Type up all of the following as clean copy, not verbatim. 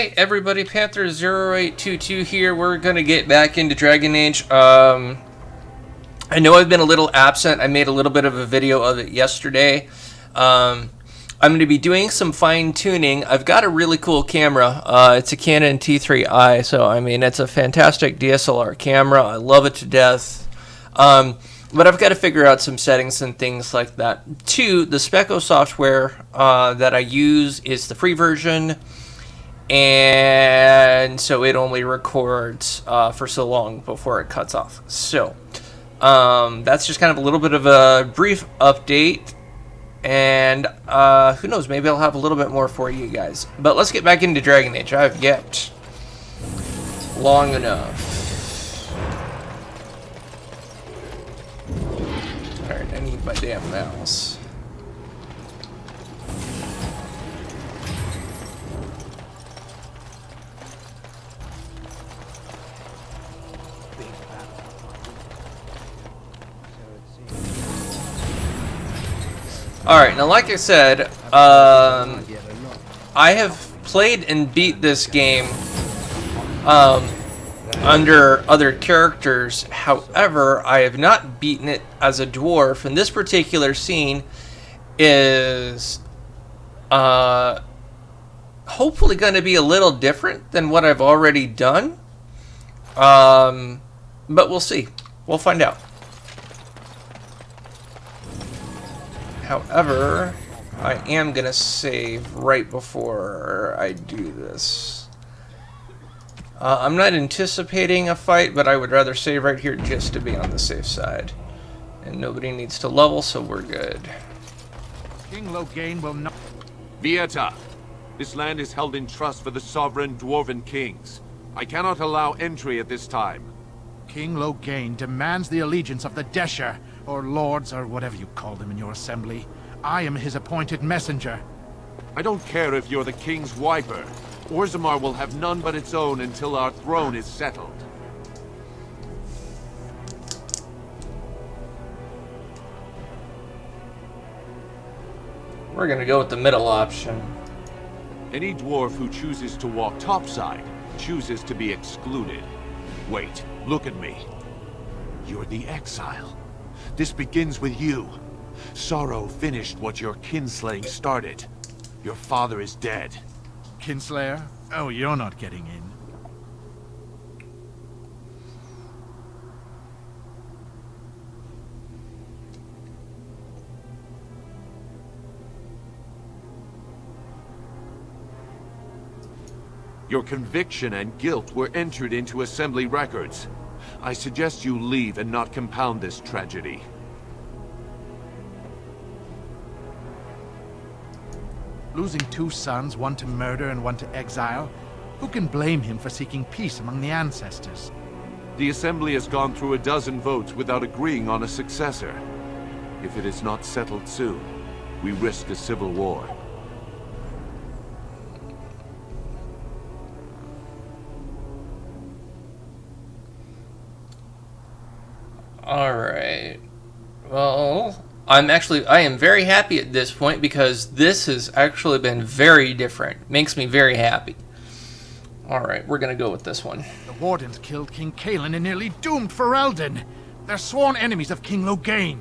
Hey everybody, Panther0822 here. We're gonna get back into Dragon Age. I know I've been a little absent. I made a little bit of a video of it yesterday. I'm going to be doing some fine tuning. I've got a really cool camera. It's a Canon T3i, so I mean it's a fantastic DSLR camera. I love it to death. But I've got to figure out some settings and things like that. Two, the Speco software that I use is the free version, and so it only records for so long before it cuts off. So that's just kind of a little bit of a brief update, and who knows, maybe I'll have a little bit more for you guys. But let's get back into Dragon Age. I've yet long enough. Alright, I need my damn mouse. Alright, now like I said, I have played and beat this game under other characters. However, I have not beaten it as a dwarf, and this particular scene is hopefully going to be a little different than what I've already done, but we'll see. We'll find out. However, I am going to save right before I do this. I'm not anticipating a fight, but I would rather save right here just to be on the safe side. And nobody needs to level, so we're good. King Loghain will not... Vieta, this land is held in trust for the sovereign dwarven kings. I cannot allow entry at this time. King Loghain demands the allegiance of the Desher, or lords, or whatever you call them in your assembly. I am his appointed messenger. I don't care if you're the king's wiper. Orzammar will have none but its own until our throne is settled. We're gonna go with the middle option. Any dwarf who chooses to walk topside chooses to be excluded. Wait, look at me. You're the exile. This begins with you. Sorrow finished what your kinslaying started. Your father is dead. Kinslayer? Oh, you're not getting in. Your conviction and guilt were entered into assembly records. I suggest you leave and not compound this tragedy. Losing two sons, one to murder and one to exile? Who can blame him for seeking peace among the ancestors? The Assembly has gone through a dozen votes without agreeing on a successor. If it is not settled soon, we risk a civil war. Alright. Well, I am very happy at this point because this has actually been very different. Makes me very happy. Alright, we're gonna go with this one. The Wardens killed King Cailan and nearly doomed Ferelden. They're sworn enemies of King Loghain.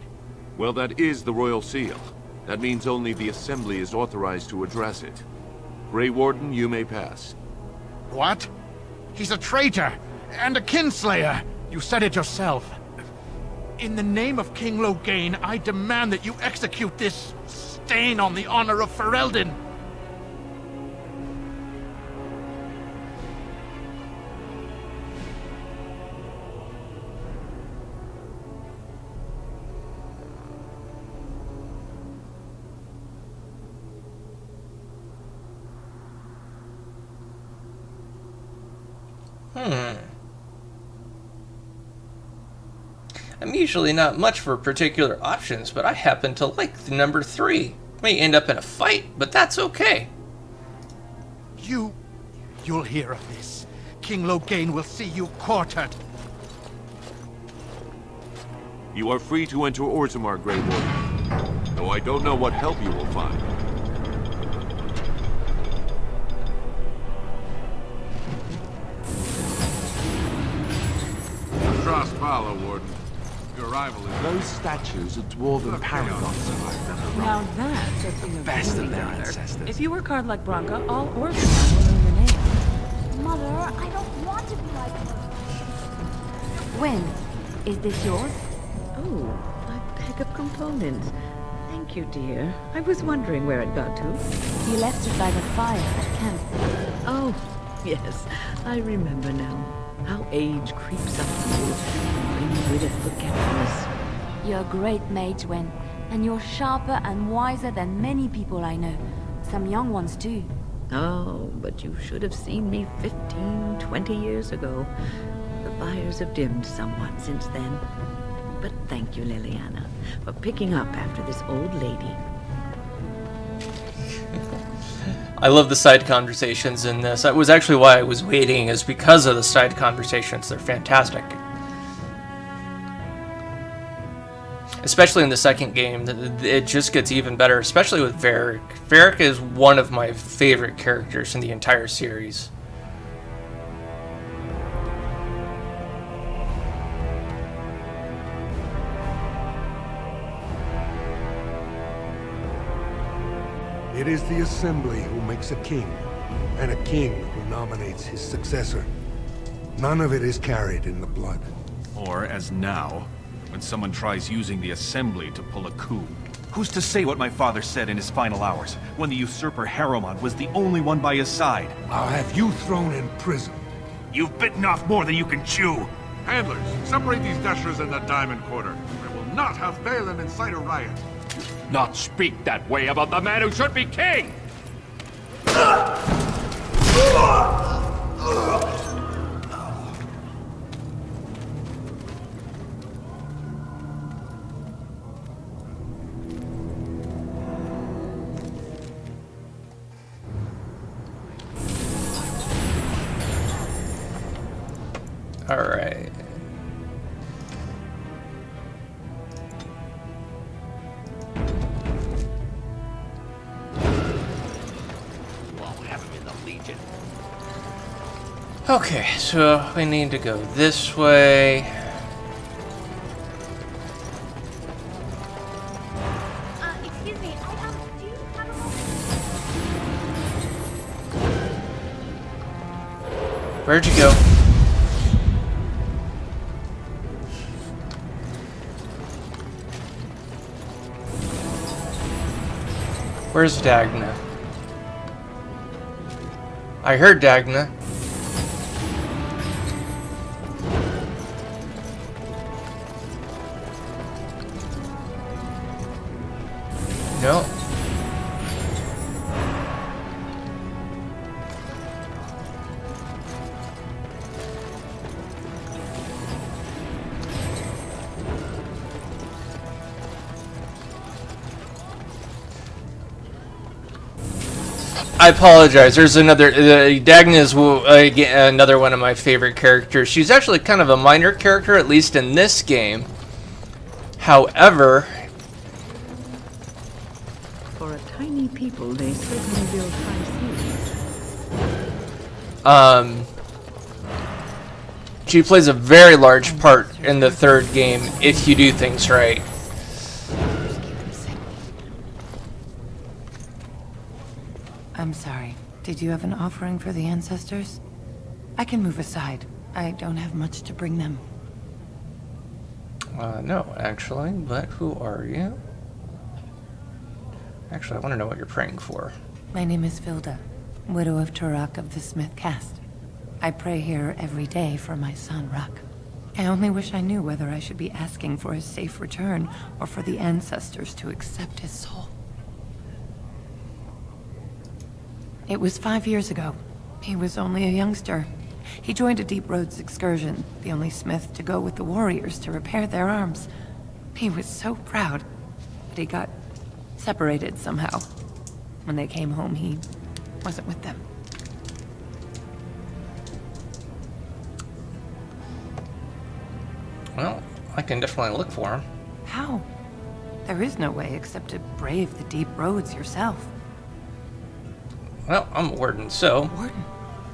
Well, that is the Royal Seal. That means only the Assembly is authorized to address it. Grey Warden, you may pass. What? He's a traitor and a kinslayer. You said it yourself. In the name of King Loghain, I demand that you execute this stain on the honor of Ferelden. I'm usually not much for particular options, but I happen to like the number 3. May end up in a fight, but that's okay. You'll hear of this. King Loghain will see you quartered. You are free to enter Orzammar, Grey Warden. Though I don't know what help you will find. fellow Warden. Your arrival is... Those statues are dwarven paragons. Now that's a thing of best of beauty, their daughter. ancestors. If you work hard like Branka, all Orphan will know your name. Mother, I don't want to be like her. When? Is this yours? Oh, my bag of components. Thank you, dear. I was wondering where it got to. You left it by the fire at camp. Oh, yes, I remember now. How age creeps up on you, brings with it forgetfulness. You're a great mage, Wen, and you're sharper and wiser than many people I know. Some young ones too. Oh, but you should have seen me 15, 20 years ago. The fires have dimmed somewhat since then. But thank you, Liliana, for picking up after this old lady. I love the side conversations in this. That was actually why I was waiting, is because of the side conversations. They're fantastic. Especially in the second game, it just gets even better, especially with Varric. Varric is one of my favorite characters in the entire series. It is the Assembly who makes a king, and a king who nominates his successor. None of it is carried in the blood. Or, as now, when someone tries using the Assembly to pull a coup. Who's to say what my father said in his final hours, when the usurper Harriman was the only one by his side? I'll have you thrown in prison. You've bitten off more than you can chew! Handlers, separate these dashers in the Diamond Quarter. I will not have Balin incite a riot. Not speak that way about the man who should be king! All right. Okay, so we need to go this way. Excuse me, do you have a moment? Where'd you go? Where's Dagna? I heard Dagna. No. I apologize. There's another. Dagna is another one of my favorite characters. She's actually kind of a minor character, at least in this game. However, For a tiny people, they certainly build high ceilings. she plays a very large part in the third game if you do things right. I'm sorry. Did you have an offering for the ancestors? I can move aside. I don't have much to bring them. No, actually, but who are you? Actually, I want to know what you're praying for. My name is Vilda, widow of Turok of the Smith caste. I pray here every day for my son, Rak. I only wish I knew whether I should be asking for his safe return or for the ancestors to accept his soul. It was 5 years ago. He was only a youngster. He joined a Deep Roads excursion, the only smith to go with the warriors to repair their arms. He was so proud, but he got separated somehow. When they came home, he wasn't with them. Well, I can definitely look for him. How? There is no way except to brave the Deep Roads yourself. Well, I'm a warden, so... Warden,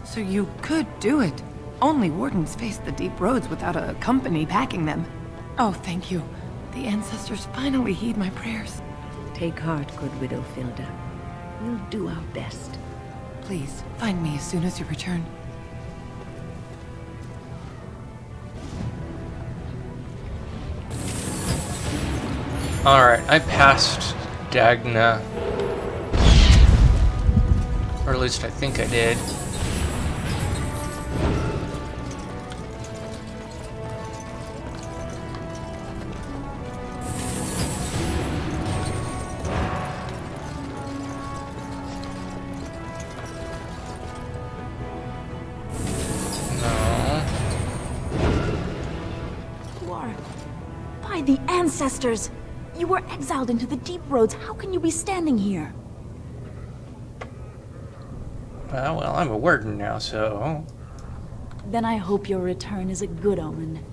so you could do it. Only wardens face the deep roads without a company backing them. Oh, thank you. The ancestors finally heed my prayers. Take heart, good Widow Filda. We'll do our best. Please, find me as soon as you return. Alright, I passed Dagna. Or at least I think I did. By the ancestors! You were exiled into the deep roads. How can you be standing here? Well, I'm a warden now, so... Then I hope your return is a good omen.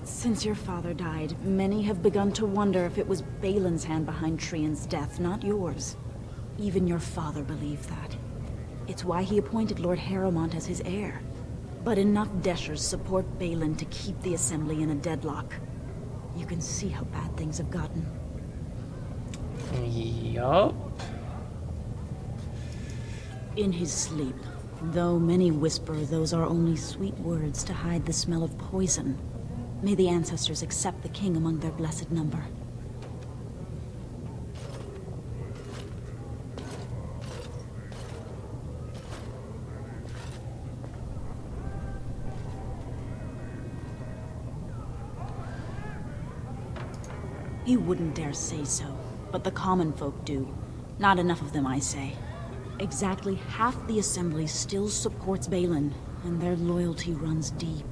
Since your father died, many have begun to wonder if it was Balin's hand behind Trian's death, not yours. Even your father believed that. It's why he appointed Lord Harrowmont as his heir. But enough Deshers support Balin to keep the Assembly in a deadlock. You can see how bad things have gotten. Yup. In his sleep, though many whisper those are only sweet words to hide the smell of poison, may the ancestors accept the king among their blessed number. You wouldn't dare say so, but the common folk do. Not enough of them, I say. Exactly half the Assembly still supports Balin, and their loyalty runs deep.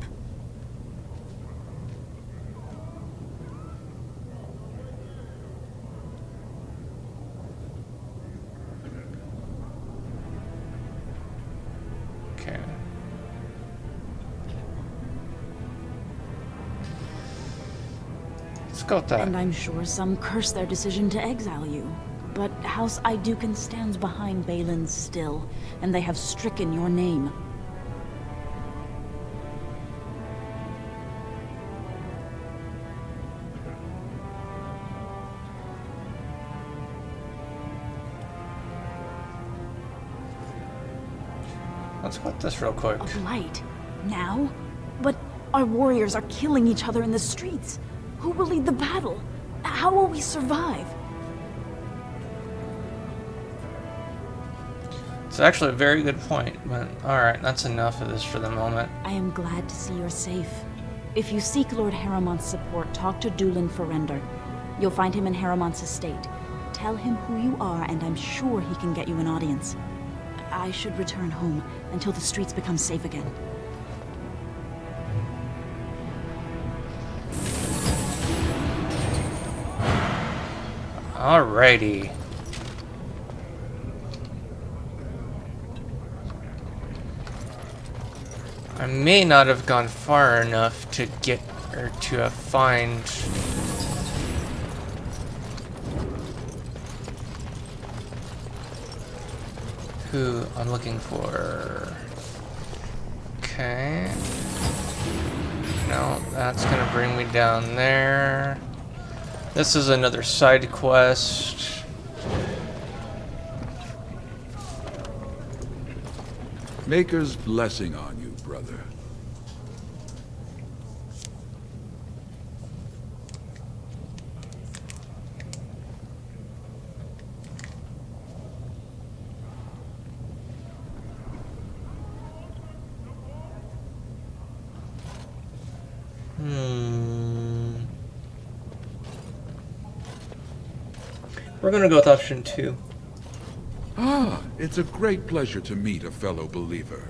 Okay. Let's go with that. And I'm sure some curse their decision to exile you. But House Iduken stands behind Balin still, and they have stricken your name. Let's go with this real quick. A blight? Now? But our warriors are killing each other in the streets. Who will lead the battle? How will we survive? It's actually a very good point, but alright, that's enough of this for the moment. I am glad to see you're safe. If you seek Lord Harrowmont's support, talk to Dulin Ferender. You'll find him in Harrowmont's estate. Tell him who you are, and I'm sure he can get you an audience. I should return home until the streets become safe again. Alrighty. I may not have gone far enough to get or to find who I'm looking for. Okay. No, that's gonna bring me down there. This is another side quest. Maker's blessing on you, brother. We're gonna go with option 2. Ah, it's a great pleasure to meet a fellow believer.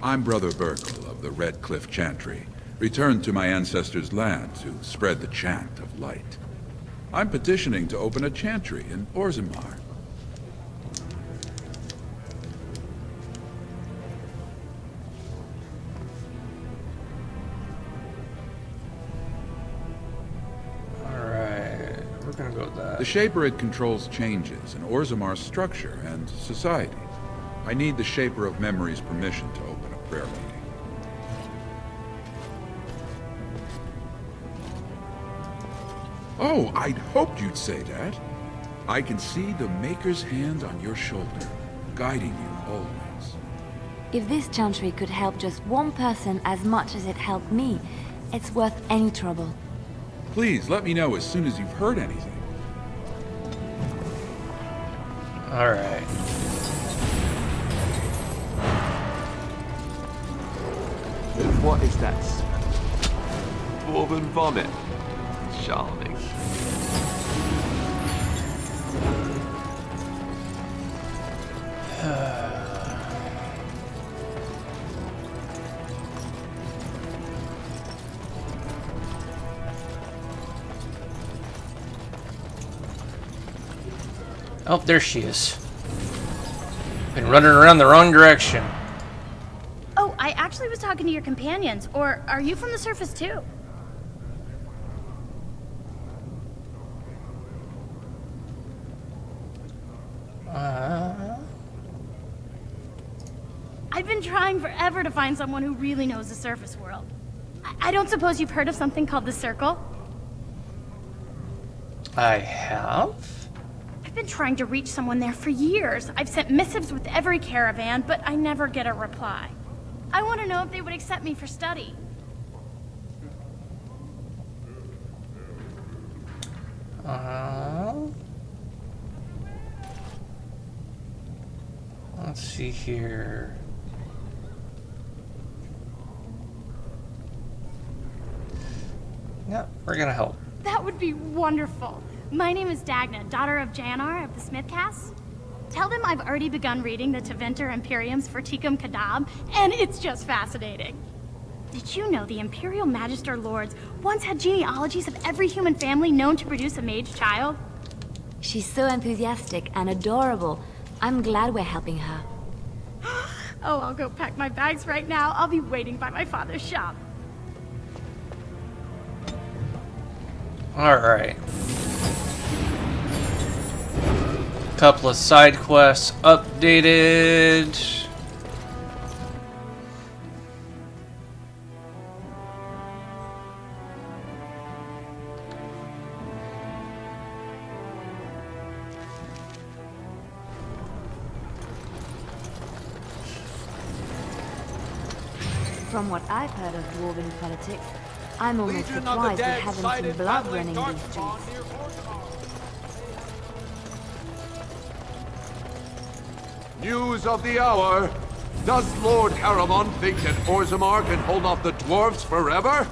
I'm Brother Burkle of the Red Cliff Chantry, returned to my ancestors' land to spread the chant of light. I'm petitioning to open a chantry in Orzammar. Alright, we're gonna go with that. The Shaperate controls changes in Orzammar's structure and society. I need the Shaper of Memory's permission to open a prayer meeting. Oh, I'd hoped you'd say that. I can see the Maker's hand on your shoulder, guiding you always. If this chantry could help just one person as much as it helped me, it's worth any trouble. Please let me know as soon as you've heard anything. Alright. What is that? Dwarven vomit. Charming. Oh, there she is. Been running around the wrong direction. Oh, I actually was talking to your companions. Or are you from the surface too? I've been trying forever to find someone who really knows the surface world. I don't suppose you've heard of something called the Circle? I have? I've been trying to reach someone there for years. I've sent missives with every caravan, but I never get a reply. I want to know if they would accept me for study. Let's see here. Yeah, we're gonna help. That would be wonderful. My name is Dagna, daughter of Janar of the Smith Caste. Tell them I've already begun reading the Tevinter Imperium's Ferticum Kadab, and it's just fascinating. Did you know the Imperial Magister Lords once had genealogies of every human family known to produce a mage child? She's so enthusiastic and adorable. I'm glad we're helping her. Oh, I'll go pack my bags right now. I'll be waiting by my father's shop. Alright. Couple of side quests updated. From what I've heard of dwarven politics, I'm almost surprised we haven't seen blood running these streets. News of the hour. Does Lord Harriman think that Orzammar can hold off the dwarves forever?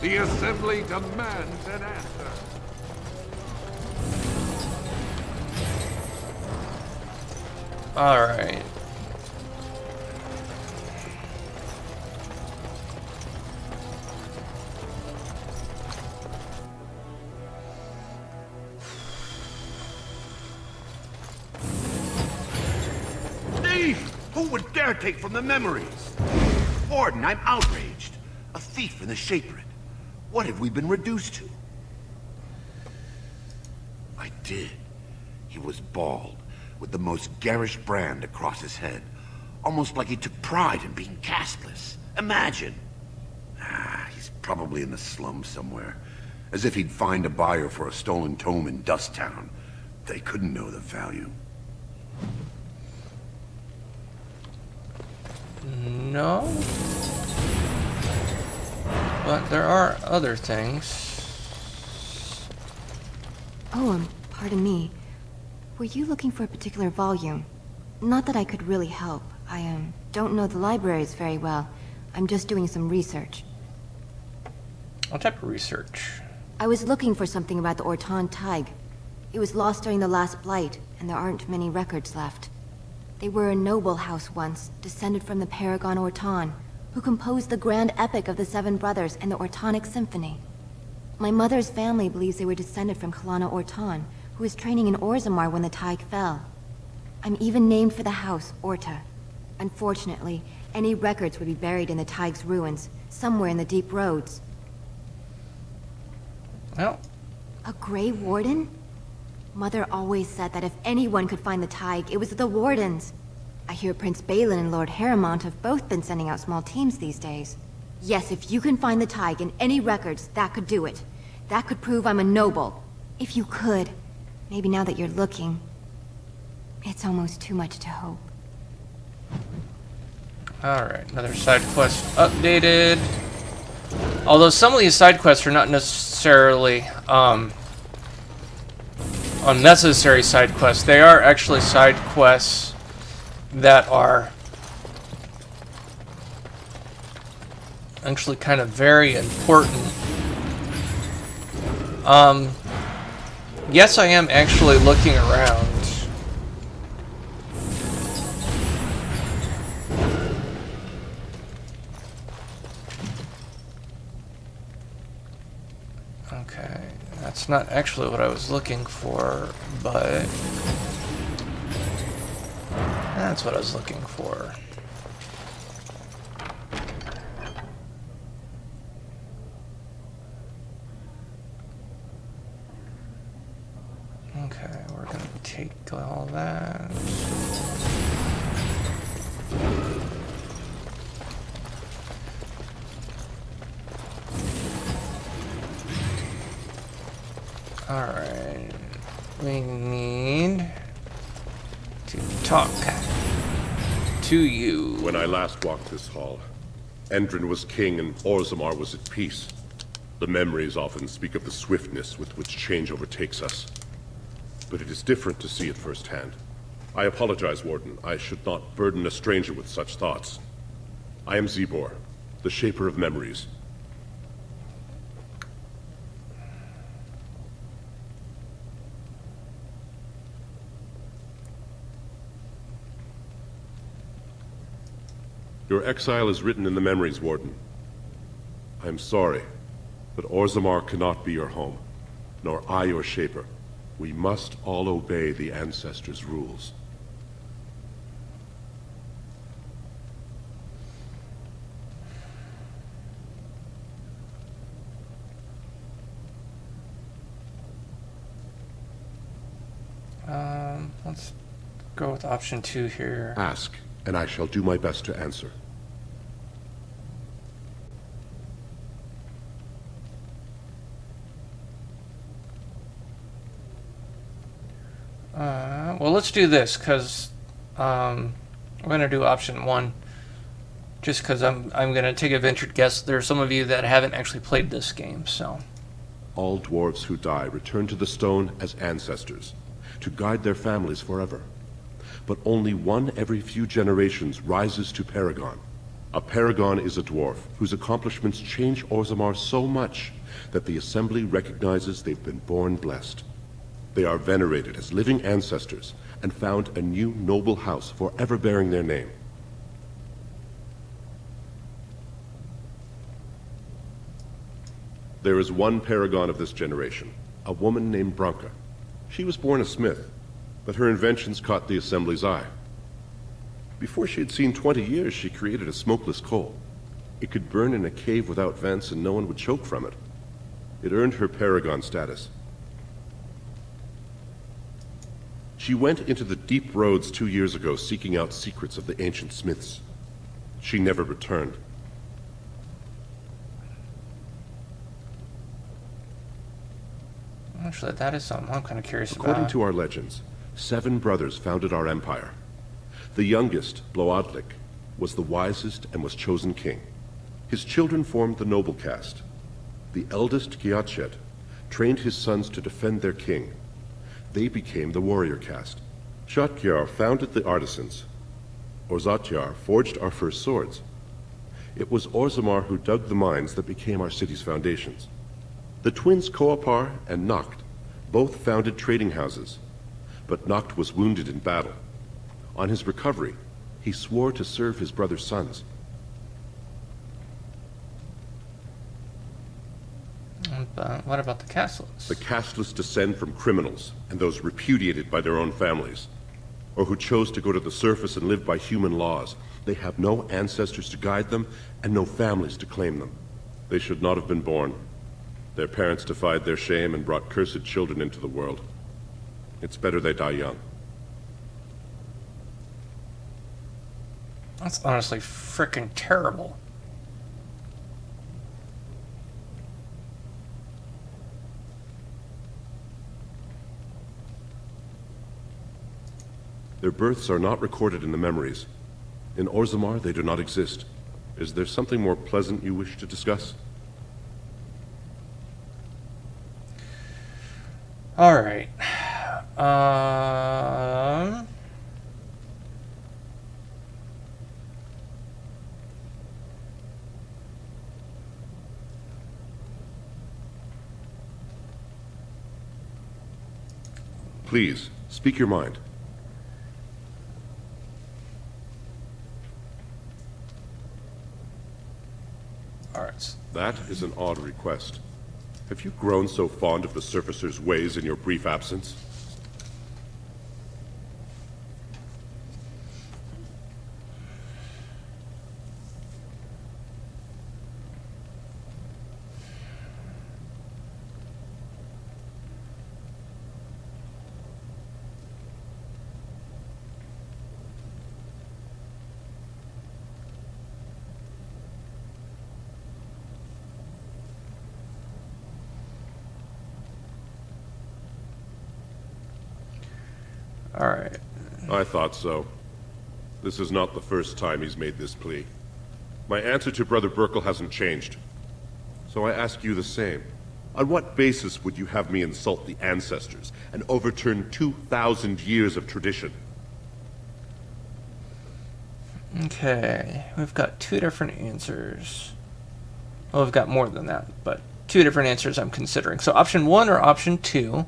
The Assembly demands an answer. Alright. Who would dare take from the memories? Warden, I'm outraged. A thief in the Shapered. What have we been reduced to? I did. He was bald, with the most garish brand across his head. Almost like he took pride in being castless. Imagine. He's probably in the slums somewhere. As if he'd find a buyer for a stolen tome in Dust Town. They couldn't know the value. No. But there are other things. Oh, pardon me. Were you looking for a particular volume? Not that I could really help. I, don't know the libraries very well. I'm just doing some research. What type of research? I was looking for something about the Orton Tig. It was lost during the last Blight, and there aren't many records left. They were a noble house once, descended from the Paragon Orton, who composed the grand epic of the Seven Brothers and the Ortonic Symphony. My mother's family believes they were descended from Kalana Orton, who was training in Orzammar when the Tig fell. I'm even named for the house, Orta. Unfortunately, any records would be buried in the Tig's ruins, somewhere in the deep roads. Well. A Grey Warden? Mother always said that if anyone could find the Tig, it was the Wardens. I hear Prince Balin and Lord Harrimont have both been sending out small teams these days. Yes, if you can find the Tig in any records, that could do it. That could prove I'm a noble, If you could, maybe now that you're looking, it's almost too much to hope. Alright, another side quest updated. Although some of these side quests are not necessarily unnecessary side quests. They are actually side quests that are actually kind of very important. Yes, I am actually looking around. Okay, that's not actually what I was looking for, but that's what I was looking for. Okay, we're gonna take all that. Alright, we need to talk to you. When I last walked this hall, Endrin was king and Orzammar was at peace. The memories often speak of the swiftness with which change overtakes us. But it is different to see it firsthand. I apologize, Warden. I should not burden a stranger with such thoughts. I am Zebor, the Shaper of Memories. Your exile is written in the memories, Warden. I am sorry, but Orzammar cannot be your home, nor I your Shaper. We must all obey the Ancestors' rules. Let's go with option 2 here. Ask, and I shall do my best to answer. Well, let's do this, because we're going to do option 1. Just because I'm going to take a ventured guess. There are some of you that haven't actually played this game, so... All dwarves who die return to the stone as ancestors, to guide their families forever. But only one every few generations rises to Paragon. A Paragon is a dwarf whose accomplishments change Orzammar so much that the Assembly recognizes they've been born blessed. They are venerated as living ancestors and found a new noble house forever bearing their name. There is one paragon of this generation, a woman named Branka. She was born a smith, but her inventions caught the Assembly's eye. Before she had seen 20 years, she created a smokeless coal. It could burn in a cave without vents and no one would choke from it. It earned her paragon status. She went into the deep roads 2 years ago seeking out secrets of the ancient smiths. She never returned. Actually, that is something I'm kind of curious about. According to our legends, 7 brothers founded our empire. The youngest, Bloadlik, was the wisest and was chosen king. His children formed the noble caste. The eldest, Giachet, trained his sons to defend their king. They became the warrior caste. Shatkyar founded the artisans. Orzatyar forged our first swords. It was Orzammar who dug the mines that became our city's foundations. The twins Koapar and Noct both founded trading houses, but Noct was wounded in battle. On his recovery, he swore to serve his brother's sons. What about the casteless? The casteless descend from criminals and those repudiated by their own families, or who chose to go to the surface and live by human laws. They have no ancestors to guide them and no families to claim them. They should not have been born. Their parents defied their shame and brought cursed children into the world. It's better they die young. That's honestly frickin' terrible. Their births are not recorded in the memories. In Orzammar, they do not exist. Is there something more pleasant you wish to discuss? All right. Please, speak your mind. All right. That is an odd request. Have you grown so fond of the Surfacer's ways in your brief absence? All right. I thought so. This is not the first time he's made this plea. My answer to Brother Burkle hasn't changed. So I ask you the same. On what basis would you have me insult the ancestors and overturn 2,000 years of tradition? Okay, we've got two different answers. Well, we've got more than that, but two different answers I'm considering. So option 1 or option 2?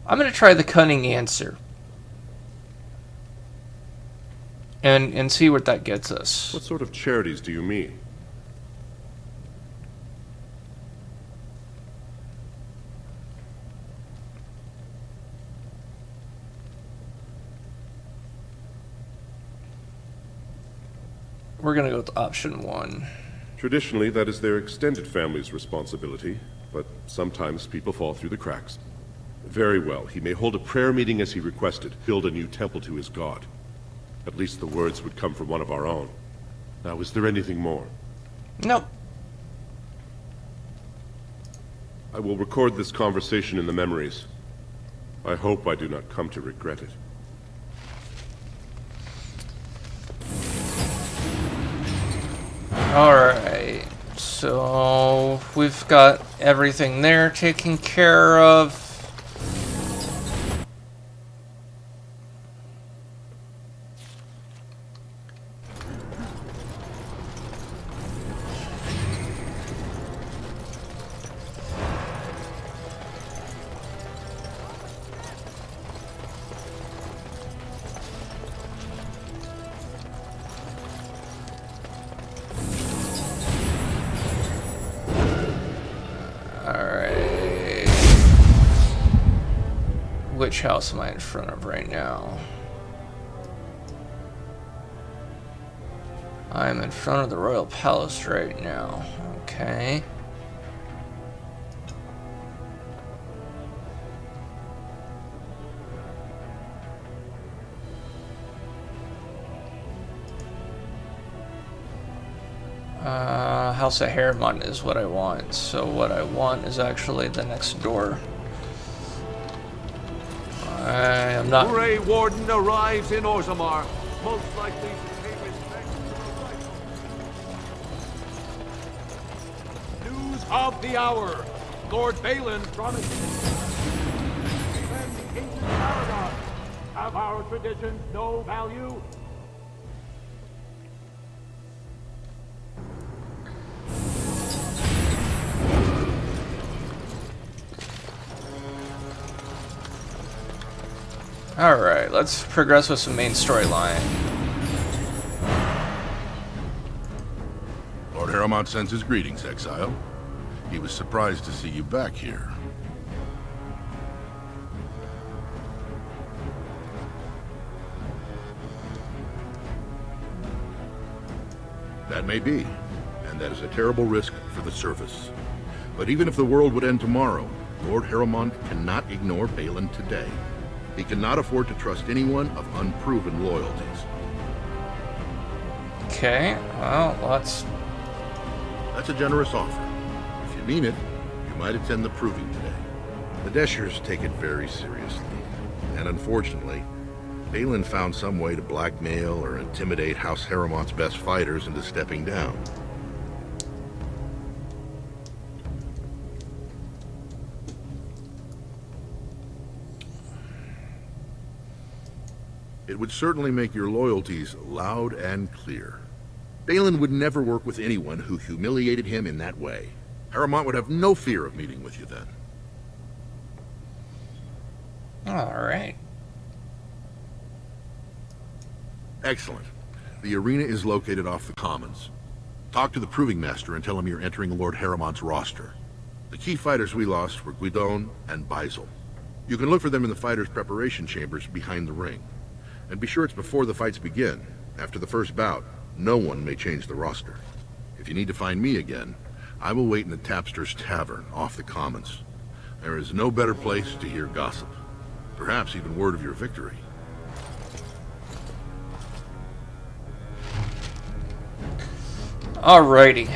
I'm going to try the cunning answer. And see what that gets us. What sort of charities do you mean? We're going to go with option 1. Traditionally, that is their extended family's responsibility, but sometimes people fall through the cracks. Very well, he may hold a prayer meeting as he requested, build a new temple to his god. At least the words would come from one of our own. Now, is there anything more? No. I will record this conversation in the memories. I hope I do not come to regret it. Alright, so we've got everything there taken care of. Which house am I in front of right now? I'm in front of the Royal Palace right now. Okay. House of Harriman is what I want. So what I want is actually the next door. I am not. Grey Warden arrives in Orzammar, most likely to pay respect to the rightful. News of the hour. Lord Balin promises to defend the ancient paragon. Have our traditions no value? Alright, let's progress with some main storyline. Lord Harriman sends his greetings, Exile. He was surprised to see you back here. That may be, and that is a terrible risk for the surface. But even if the world would end tomorrow, Lord Harrowmont cannot ignore Balin today. He cannot afford to trust anyone of unproven loyalties. Okay, well, That's a generous offer. If you mean it, you might attend the proving today. The Deshers take it very seriously. And unfortunately, Balin found some way to blackmail or intimidate House Harrowmont's best fighters into stepping down. It would certainly make your loyalties loud and clear. Balin would never work with anyone who humiliated him in that way. Harrowmont would have no fear of meeting with you then. alright. Excellent. The arena is located off the Commons. Talk to the Proving Master and tell him you're entering Lord Harrowmont's roster. The key fighters we lost were Guidon and Baisel. You can look for them in the fighters' preparation chambers behind the ring. And be sure it's before the fights begin. After the first bout, no one may change the roster. If you need to find me again, I will wait in the Tapster's Tavern off the Commons. There is no better place to hear gossip. Perhaps even word of your victory. Alrighty.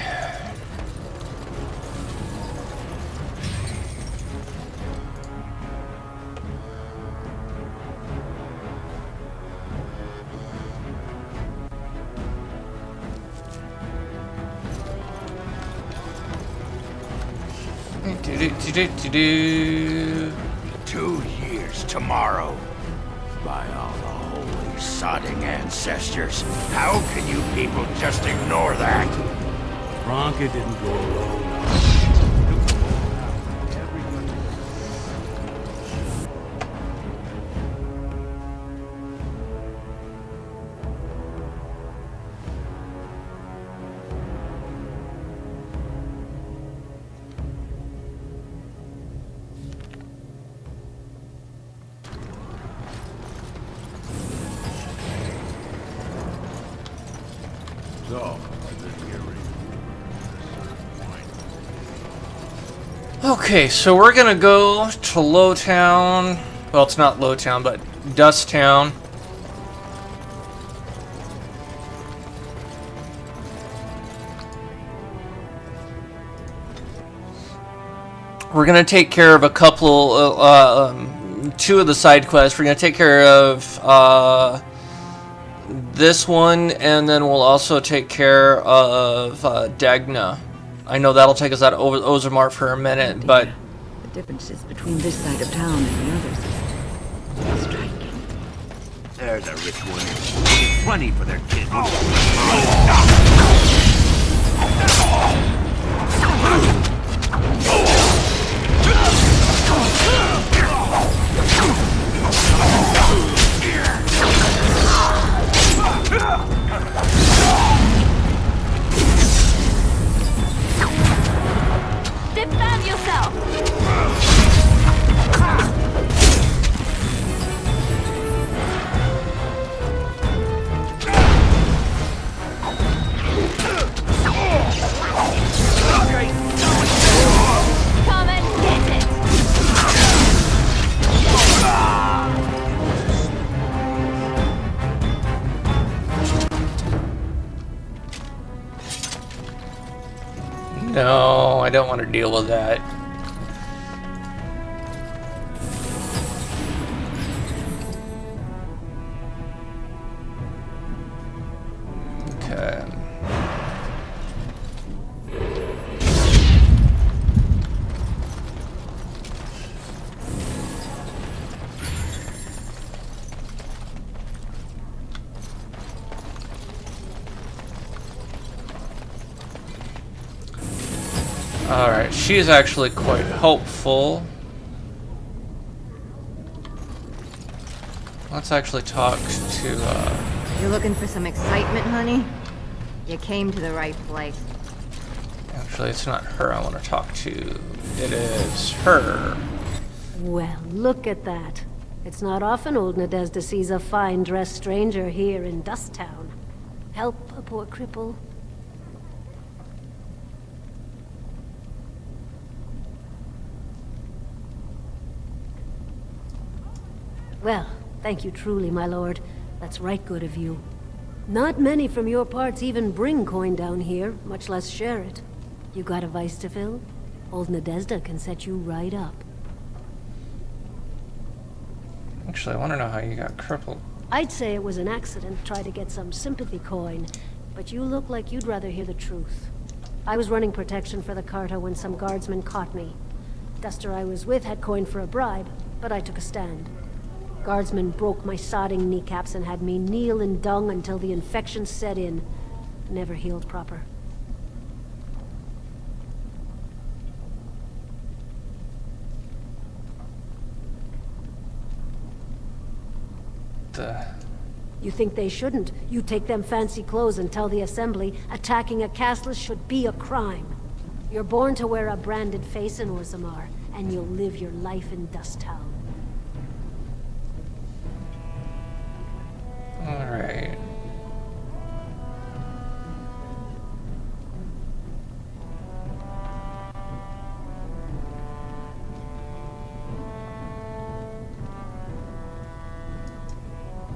Do-do-do-do-do. 2 years tomorrow. By all the holy sodding ancestors, how can you people just ignore that? Bronca didn't go alone. So, Okay, so we're gonna go to Lowtown. Well, it's not Lowtown, but Dust Town. We're gonna take care of a couple, two of the side quests. We're gonna take care of this one, and then we'll also take care of Dagna. I know that'll take us out of Ozamar for a minute, but the differences between this side of town and the others is striking. There's a rich one. Making plenty for their kids. Defend yourself! Come and get it! no, I don't want to deal with that. Okay. Alright, she's actually quite helpful. Let's actually talk to, You looking for some excitement, honey? You came to the right place. actually, it's not her I want to talk to. It is her. Well, look at that. It's not often old Nadezda sees a fine-dressed stranger here in Dust Town. Help a poor cripple. Well, thank you truly, my lord. That's right good of you. Not many from your parts even bring coin down here, much less share it. You got a vice to fill? Old Nadezhda can set you right up. Actually, I want to know how you got crippled. I'd say it was an accident, try to get some sympathy coin, but you look like you'd rather hear the truth. I was running protection for the Carta when some guardsmen caught me. Duster I was with had coin for a bribe, but I took a stand. Guardsmen broke my sodding kneecaps and had me kneel in dung until the infection set in. Never healed proper. You think they shouldn't? You take them fancy clothes and tell the Assembly attacking a castless should be a crime. You're born to wear a branded face in Orzammar, and you'll live your life in Dust Town. Alright.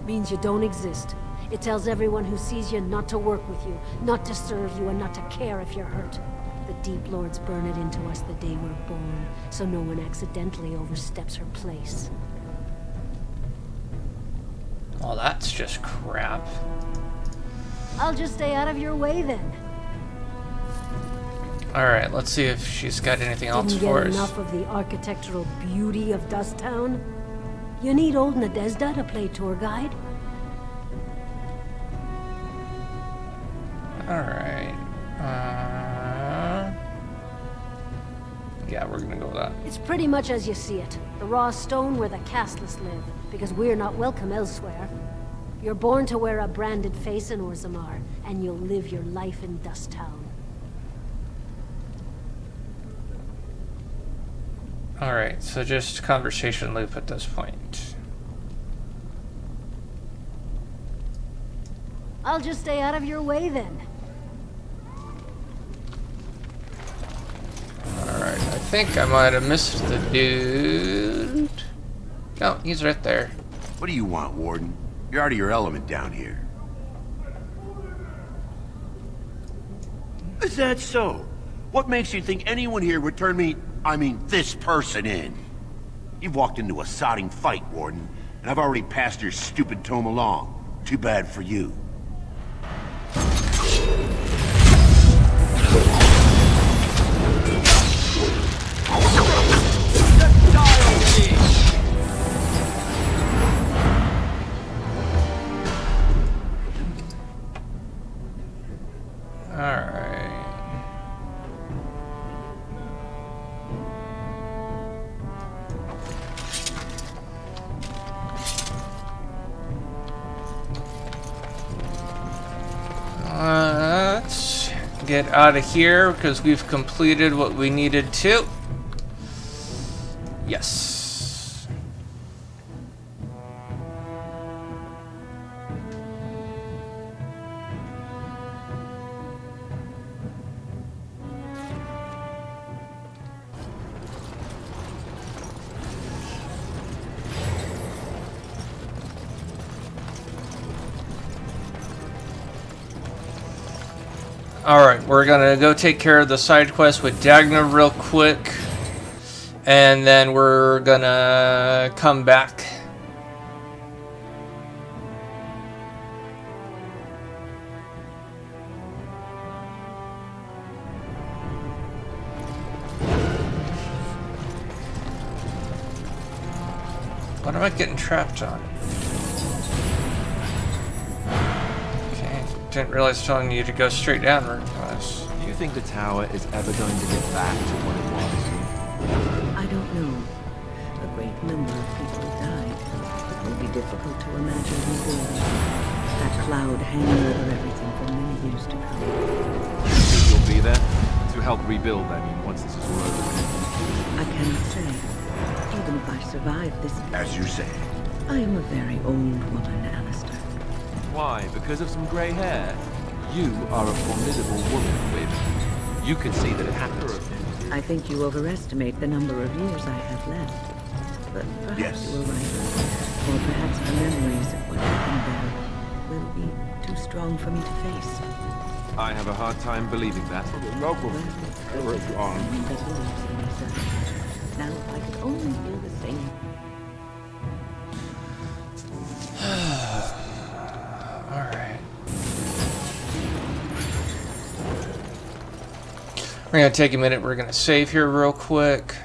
Means you don't exist. It tells everyone who sees you not to work with you, not to serve you, and not to care if you're hurt. The Deep Lords burn it into us the day we're born, so no one accidentally oversteps her place. Well, that's just crap. I'll just stay out of your way then. Alright, let's see if she's got anything else Didn't for get us. enough of the architectural beauty of Dust Town? You need old Nadezhda to play tour guide? Alright. Yeah, we're gonna go with that. It's pretty much as you see it. The raw stone where the castless live, because we're not welcome elsewhere. You're born to wear a branded face in Orzammar, and you'll live your life in Dust Town. Alright, so just conversation loop at this point. I'll just stay out of your way then. Alright, I think I might have missed the dude. No, he's right there. What do you want, Warden? You're out of your element down here. Is that so? What makes you think anyone here would turn me, this person in? You've walked into a sodding fight, Warden, and I've already passed your stupid tome along. Too bad for you. Let's get out of here because we've completed what we needed to. Yes. Alright, we're gonna go take care of the side quest with Dagna real quick. And then we're gonna come back. What am I getting trapped on? Didn't realize telling you to go straight downward was. Do you think the tower is ever going to get back to what it was? I don't know. A great number of people died. It will be difficult to imagine rebuilding. That cloud hanging over everything for many years to come. Do you think you'll be there? To help rebuild, once this is all over? I cannot say. Even if I survive this... As you say. I am a very old woman, Alistair. Why? Because of some grey hair? You are a formidable woman, Wib. You can see that it happens. I think you overestimate the number of years I have left. but perhaps Yes. you were right. Or perhaps the memories of what happened there will be too strong for me to face. I have a hard time believing that. Local. Now, if I could only feel the same. Alright. We're going to take a minute. We're going to save here real quick.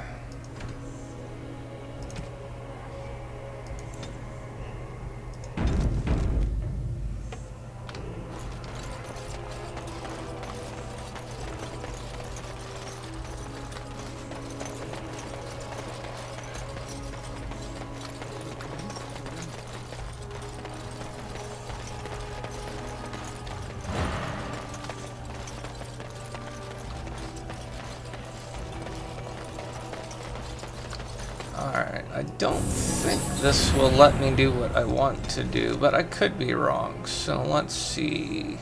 Alright, I don't think this will let me do what I want to do, but I could be wrong, so let's see.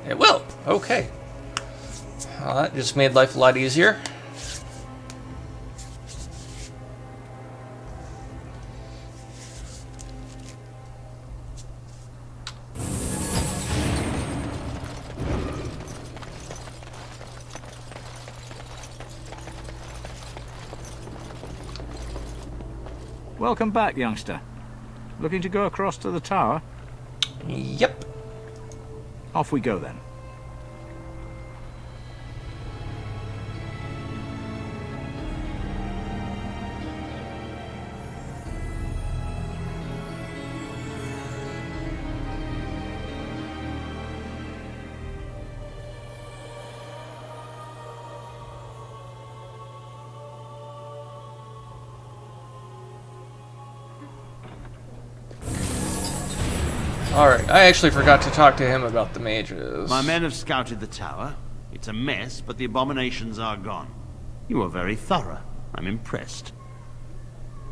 It will! Okay. Well, that just made life a lot easier. Welcome back, youngster. Looking to go across to the tower? Yep. Off we go then. Alright, I actually forgot to talk to him about the mages. My men have scouted the tower. It's a mess, but the abominations are gone. You are very thorough. I'm impressed.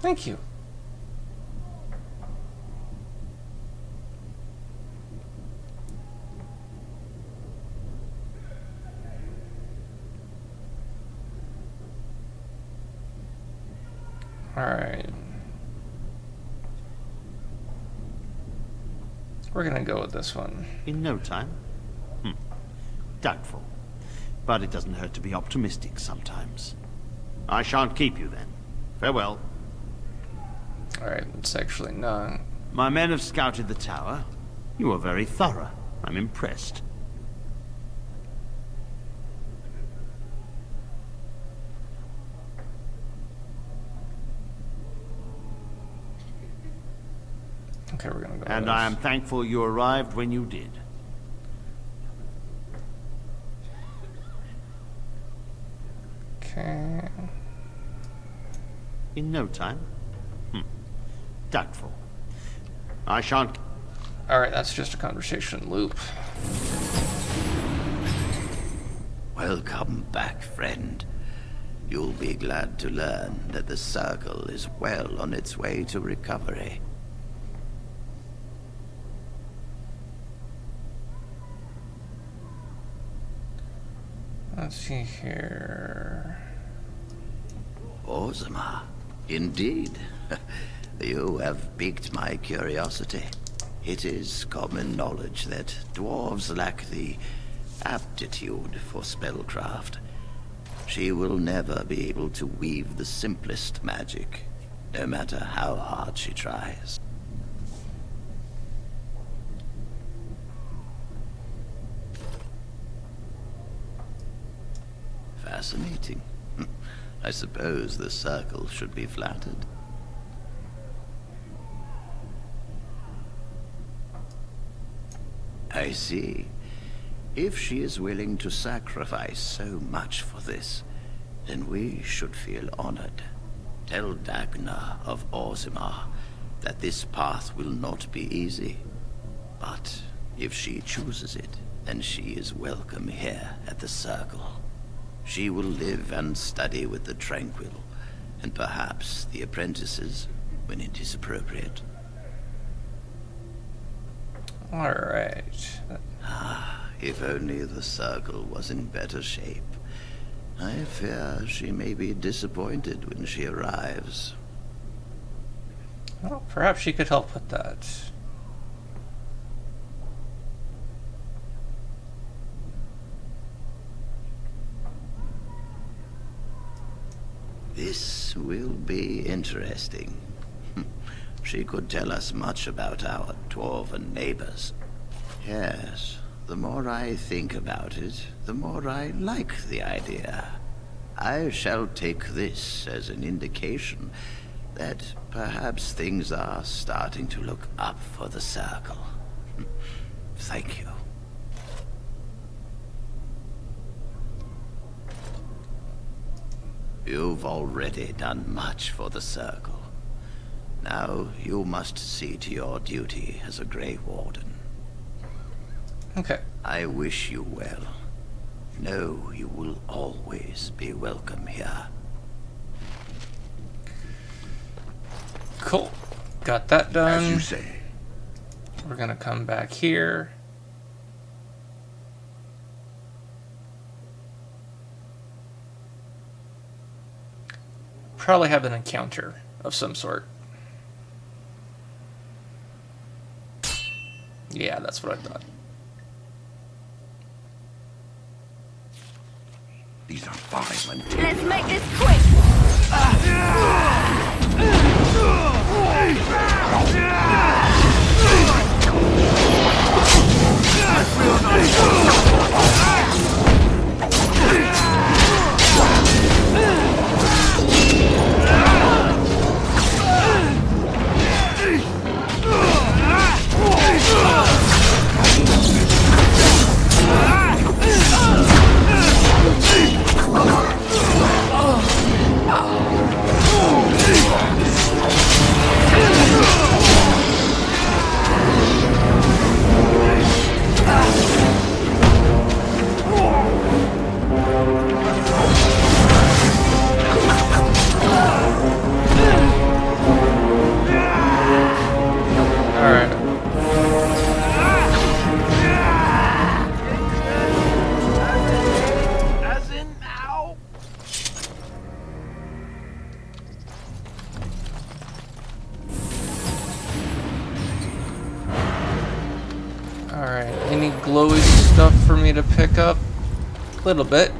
Thank you. Alright. We're gonna go with this one. In no time? Doubtful. But it doesn't hurt to be optimistic sometimes. I shan't keep you then. Farewell. Alright, it's actually not. My men have scouted the tower. You are very thorough. I'm impressed. Okay, we're gonna go. And I am thankful you arrived when you did. Okay. In no time? Doubtful. I shan't... Alright, that's just a conversation loop. Welcome back, friend. You'll be glad to learn that the Circle is well on its way to recovery. Let's see here. Ozma, indeed. You have piqued my curiosity. It is common knowledge that dwarves lack the aptitude for spellcraft. She will never be able to weave the simplest magic, no matter how hard she tries. Fascinating. I suppose the Circle should be flattered. I see. If she is willing to sacrifice so much for this, then we should feel honored. Tell Dagna of Orzammar that this path will not be easy. But if she chooses it, then she is welcome here at the Circle. She will live and study with the Tranquil, and perhaps the apprentices, when it is appropriate. Alright. If only the Circle was in better shape. I fear she may be disappointed when she arrives. Well, perhaps she could help with that. This will be interesting. She could tell us much about our dwarven neighbors. Yes, the more I think about it, the more I like the idea. I shall take this as an indication that perhaps things are starting to look up for the Circle. Thank you. You've already done much for the Circle. Now you must see to your duty as a Grey Warden. Okay. I wish you well. Know you will always be welcome here. Cool. Got that done. As you say. We're gonna come back here. Probably have an encounter of some sort. Yeah, that's what I thought. These are violent. Let's make this quick! Alright, any glowy stuff for me to pick up? A little bit.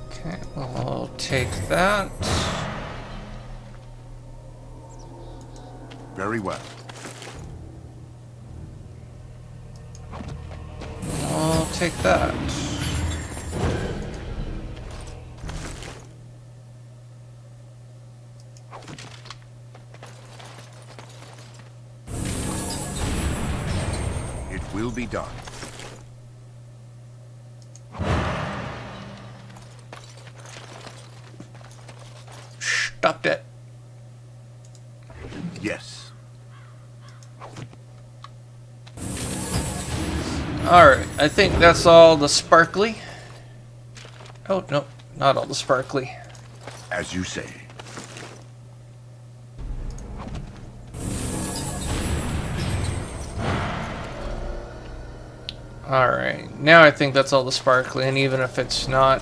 Okay, I'll take that. Very well. I'll take that. Will be done. Stopped it. Yes. Alright, I think that's all the sparkly. Oh, no, not all the sparkly. As you say. Alright, now I think that's all the sparkly, and even if it's not...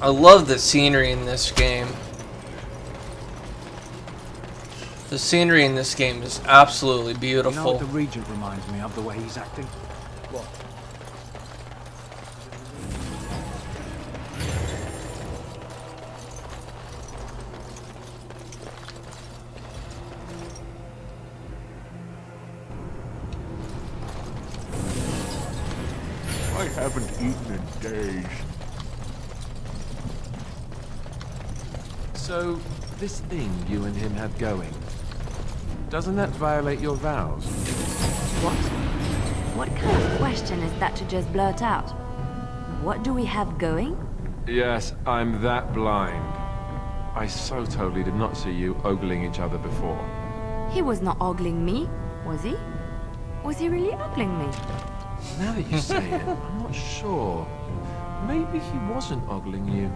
I love the scenery in this game. The scenery in this game is absolutely beautiful. You know what the Regent reminds me of, the way he's acting? What? I haven't eaten in days. So, this thing you and him have going, doesn't that violate your vows? What? What kind of question is that to just blurt out? What do we have going? Yes, I'm that blind. I so totally did not see you ogling each other before. He was not ogling me, was he? Was he really ogling me? Now that you say it, I'm not sure. Maybe he wasn't ogling you.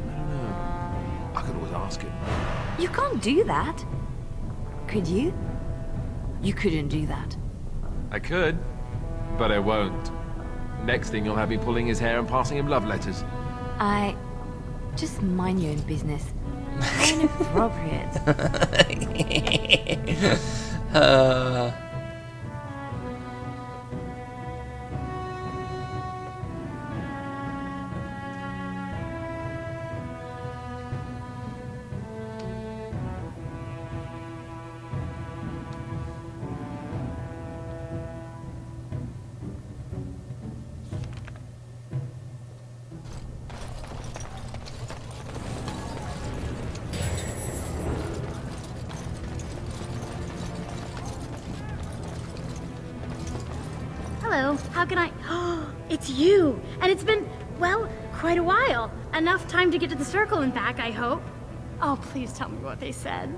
I don't know. I could always ask him. You can't do that. Could you? You couldn't do that. I could, but I won't. Next thing you'll have me pulling his hair and passing him love letters. Just mind your own business. How inappropriate. Hello, how can I... Oh, it's you! And it's been, well, quite a while. Enough time to get to the circle and back, I hope. Oh, please tell me what they said.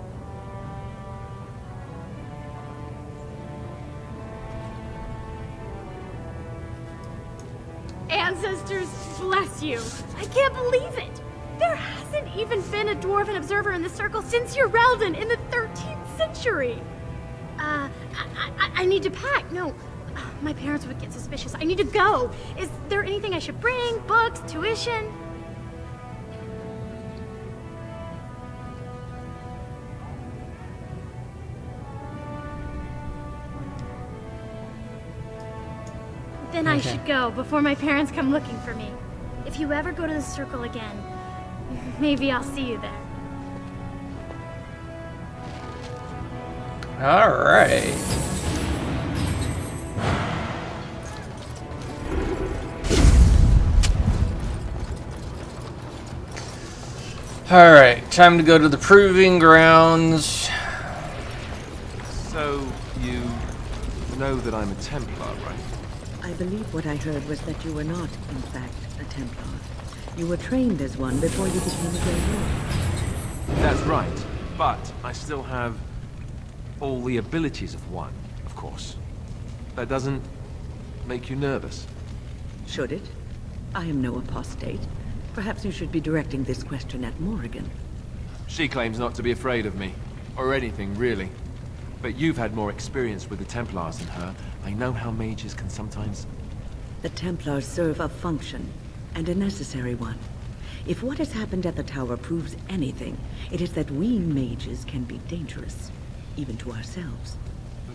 Ancestors, bless you. I can't believe it. There hasn't even been a dwarven observer in the circle since Urelden in the 13th century. I need to pack. No, my parents would get suspicious. I need to go. Is there anything I should bring? Books? Tuition? Then I should go before my parents come looking for me. If you ever go to the circle again, maybe I'll see you there. All right. All right, time to go to the proving grounds. So, you know that I'm a Templar, right? I believe what I heard was that you were not, in fact, a Templar. You were trained as one before you became a Grey Wolf. That's right, but I still have all the abilities of one, of course. That doesn't make you nervous? Should it? I am no apostate. Perhaps you should be directing this question at Morrigan. She claims not to be afraid of me, or anything, really. But you've had more experience with the Templars than her. I know how mages can sometimes... The Templars serve a function, and a necessary one. If what has happened at the tower proves anything, it is that we mages can be dangerous, even to ourselves.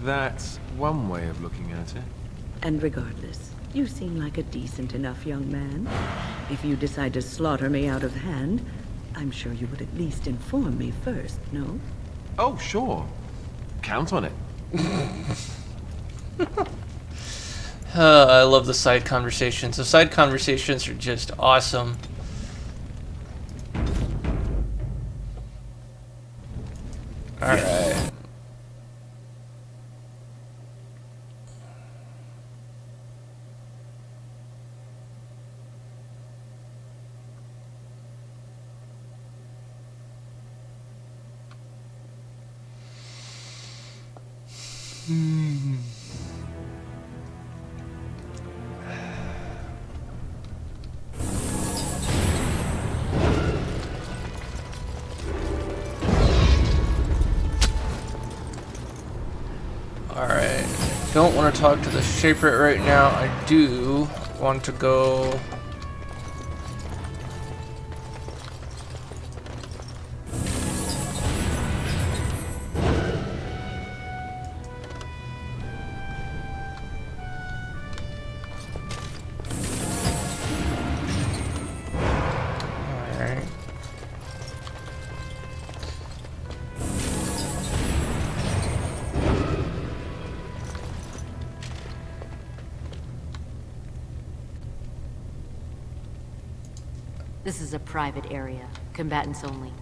That's one way of looking at it. And regardless, you seem like a decent enough young man. If you decide to slaughter me out of hand, I'm sure you would at least inform me first, no? Oh, sure. Count on it. I love the side conversations. The side conversations are just awesome. All right. Alright, don't want to talk to the Shaper right now. I do want to go... Alright. This is a private area. Combatants only.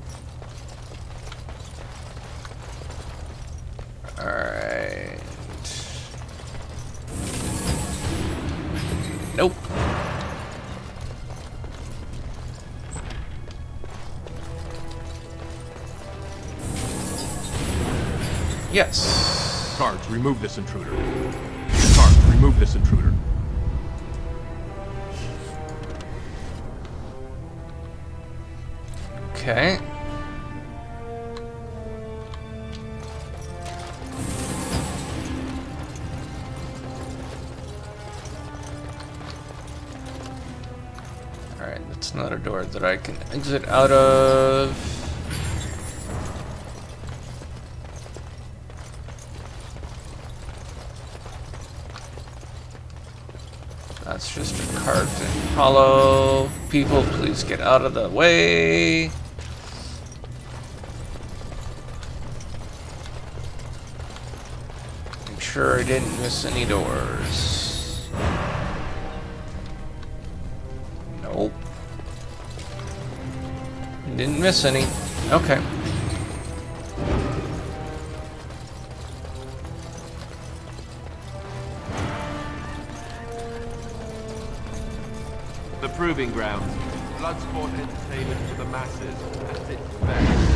Alright. Nope. Yes. Guards, remove this intruder. Guards, remove this intruder. Okay. Alright, that's not a door that I can exit out of. That's just a carved in hollow. People, please get out of the way. Make sure I didn't miss any doors. Nope. Didn't miss any. Okay. The Proving Grounds. Bloodsport entertainment for the masses at its best.